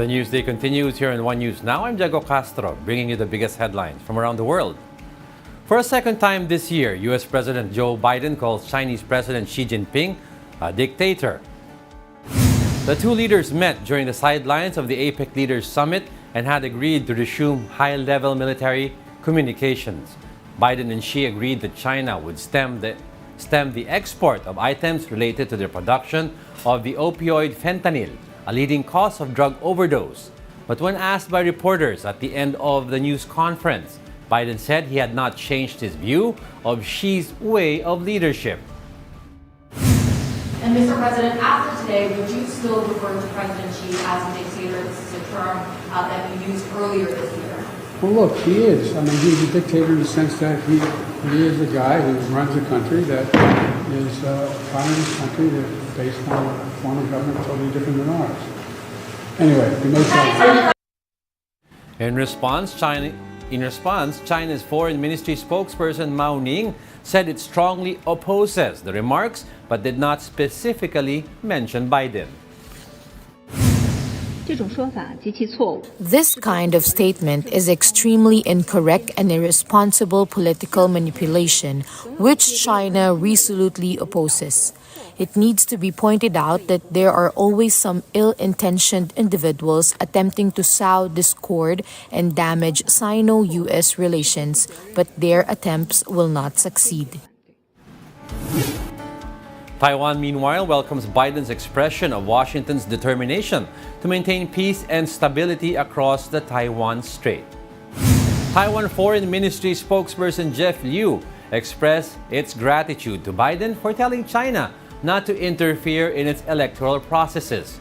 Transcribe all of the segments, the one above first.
The Newsday continues here on One News Now. I'm Diego Castro, bringing you the biggest headlines from around the world. For a second time this year, U.S. President Joe Biden calls Chinese President Xi Jinping a dictator. The two leaders met during the sidelines of the APEC Leaders Summit and had agreed to resume high-level military communications. Biden and Xi agreed that China would stem the export of items related to the production of the opioid fentanyl, a leading cause of drug overdose. But when asked by reporters at the end of the news conference, Biden said he had not changed his view of Xi's way of leadership. And Mr. President, after today, would you still refer to President Xi as a dictator? This is a term that you used earlier this year. Well, look, he is. I mean, he's a dictator in the sense that he is a guy who runs a country that is a communist country that's based on a form of government totally different than ours. Anyway, we may say. In response, China's Foreign Ministry spokesperson Mao Ning said it strongly opposes the remarks but did not specifically mention Biden. This kind of statement is extremely incorrect and irresponsible political manipulation, which China resolutely opposes. It needs to be pointed out that there are always some ill-intentioned individuals attempting to sow discord and damage Sino-US relations, but their attempts will not succeed. Taiwan, meanwhile, welcomes Biden's expression of Washington's determination to maintain peace and stability across the Taiwan Strait. Taiwan Foreign Ministry spokesperson Jeff Liu expressed its gratitude to Biden for telling China not to interfere in its electoral processes.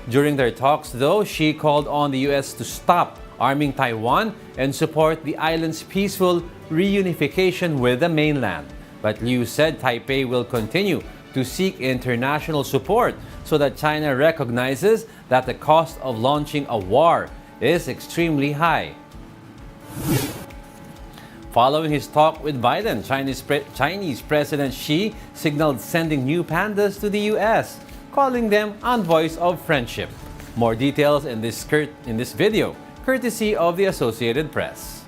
During their talks, though, Xi called on the U.S. to stop arming Taiwan and support the island's peaceful reunification with the mainland. But Liu said Taipei will continue to seek international support so that China recognizes that the cost of launching a war is extremely high. Following his talk with Biden, Chinese President Xi signaled sending new pandas to the U.S., calling them envoys of friendship. More details in this video, courtesy of the Associated Press.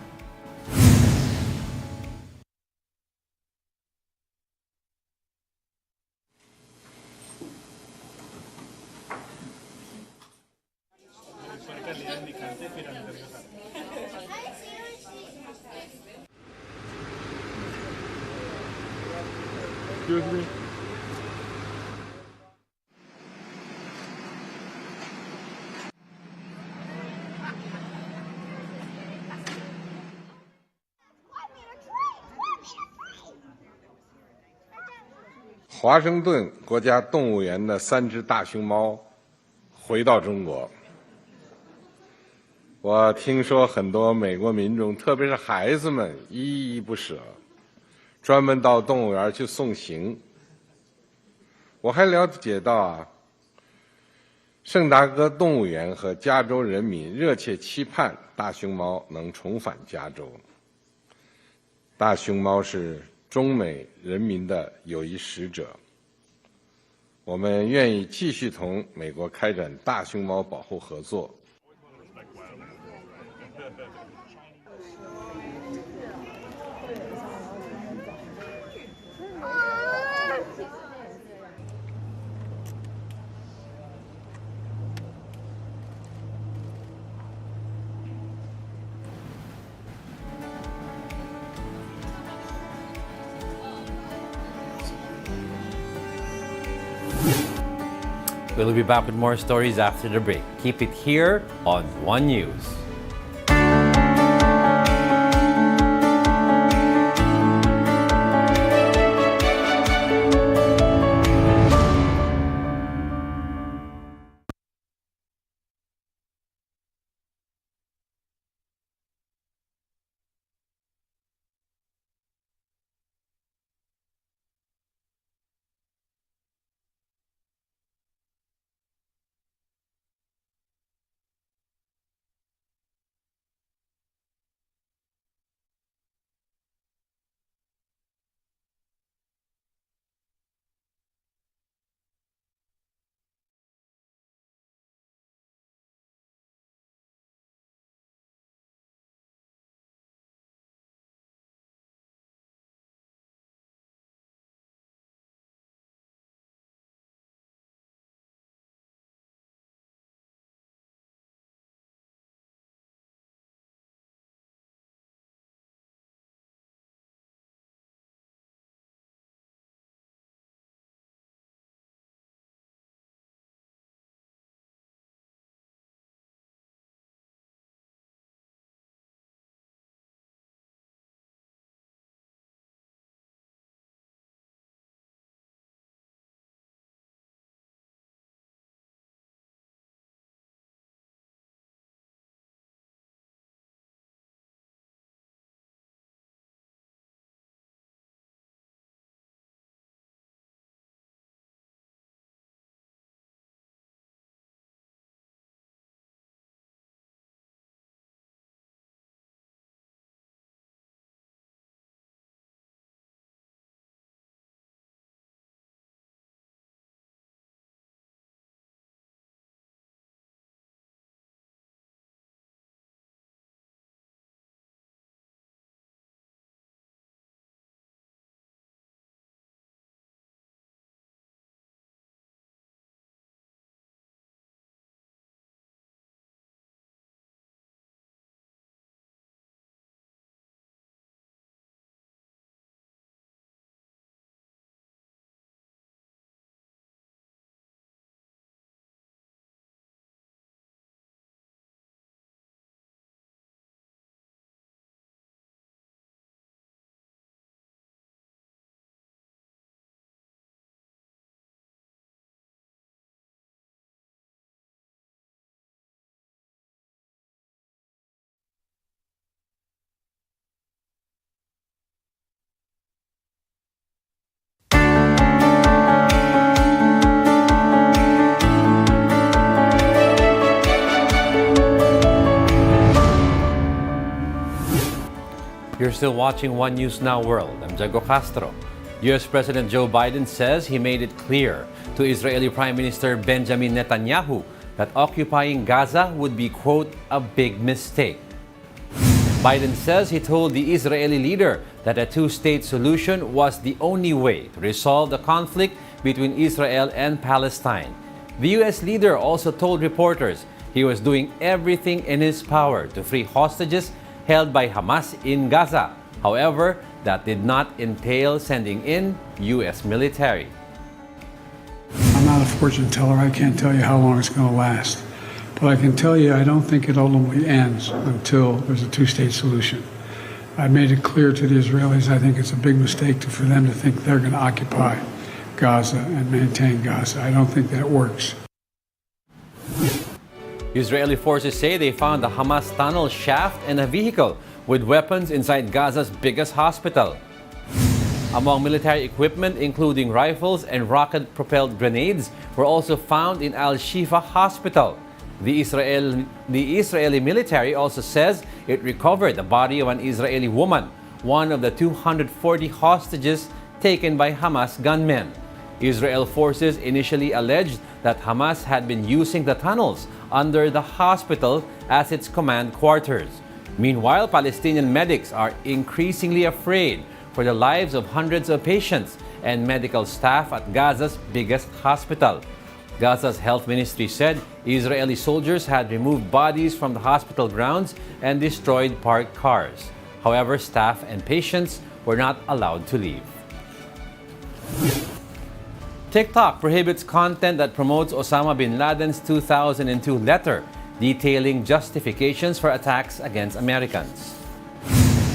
Excuse me.华盛顿国家动物园的3只大熊猫回到中国。我听说很多美国民众，特别是孩子们依依不舍，专门到动物园去送行。我还了解到圣达哥动物园和加州人民热切期盼大熊猫能重返加州。大熊猫是中美人民的友谊使者，我们愿意继续同美国开展大熊猫保护合作。We'll be back with more stories after the break. Keep it here on One News. You're still watching One News Now World. I'm Diego Castro. U.S. President Joe Biden says he made it clear to Israeli Prime Minister Benjamin Netanyahu that occupying Gaza would be, quote, a big mistake. Biden says he told the Israeli leader that a two-state solution was the only way to resolve the conflict between Israel and Palestine. The U.S. leader also told reporters he was doing everything in his power to free hostages held by Hamas in Gaza. However, that did not entail sending in U.S. military. I'm not a fortune teller. I can't tell you how long it's going to last. But I can tell you I don't think it ultimately ends until there's a two-state solution. I made it clear to the Israelis I think it's a big mistake for them to think they're going to occupy Gaza and maintain Gaza. I don't think that works. Israeli forces say they found a Hamas tunnel shaft and a vehicle with weapons inside Gaza's biggest hospital. Among military equipment, including rifles and rocket-propelled grenades, were also found in Al-Shifa Hospital. The Israeli military also says it recovered the body of an Israeli woman, one of the 240 hostages taken by Hamas gunmen. Israel forces initially alleged that Hamas had been using the tunnels under the hospital as its command quarters. Meanwhile, Palestinian medics are increasingly afraid for the lives of hundreds of patients and medical staff at Gaza's biggest hospital. Gaza's health ministry said Israeli soldiers had removed bodies from the hospital grounds and destroyed parked cars. However, staff and patients were not allowed to leave. TikTok prohibits content that promotes Osama bin Laden's 2002 letter detailing justifications for attacks against Americans.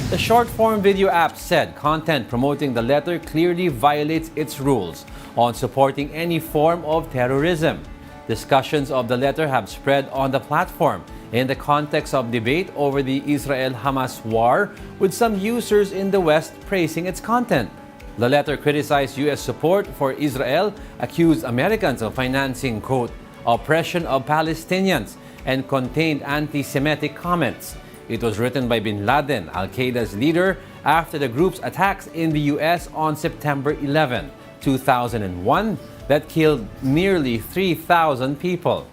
The short-form video app said content promoting the letter clearly violates its rules on supporting any form of terrorism. Discussions of the letter have spread on the platform in the context of debate over the Israel-Hamas war, with some users in the West praising its content. The letter criticized U.S. support for Israel, accused Americans of financing, quote, oppression of Palestinians, and contained anti-Semitic comments. It was written by bin Laden, Al-Qaeda's leader, after the group's attacks in the U.S. on September 11, 2001, that killed nearly 3,000 people.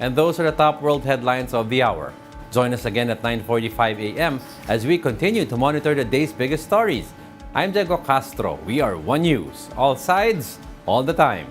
And those are the top world headlines of the hour. Join us again at 9:45 a.m. as we continue to monitor the day's biggest stories. I'm Diego Castro. We are One News. All sides, all the time.